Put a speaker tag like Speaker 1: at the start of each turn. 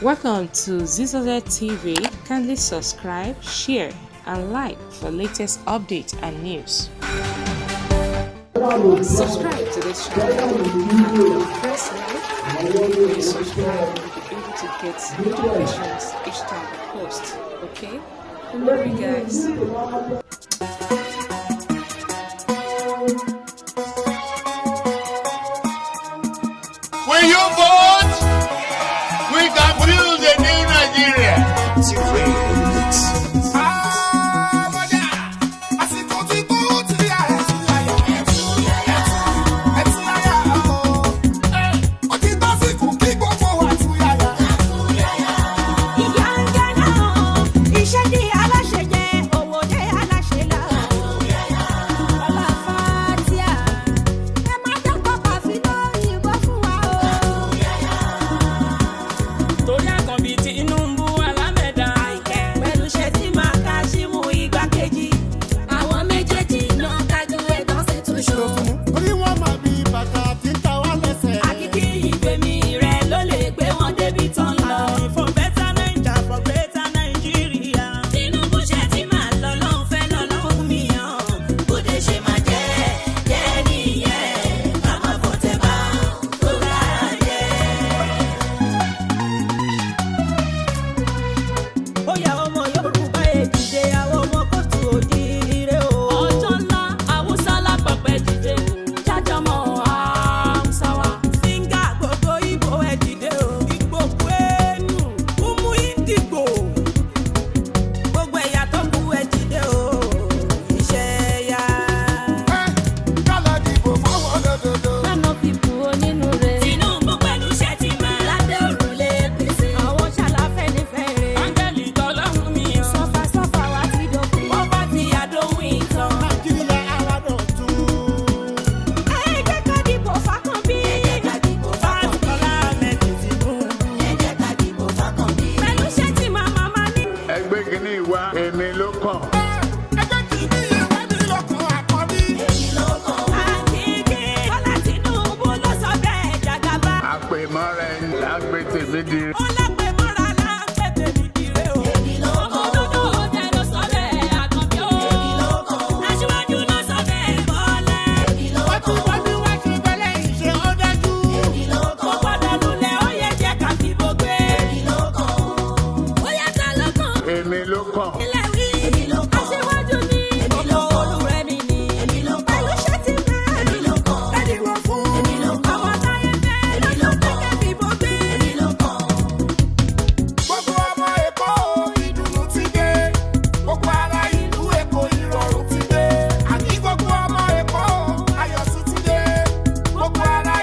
Speaker 1: Welcome to Zisodel TV. Kindly subscribe, share, and like for latest updates and news. Subscribe to this channel and press like. When you subscribe, you'll be able to get notifications each time I post. Okay? Love you guys.
Speaker 2: When you vote, we can build a new Nigeria. Àpèmọ́ra ẹni lágbé tèmi di.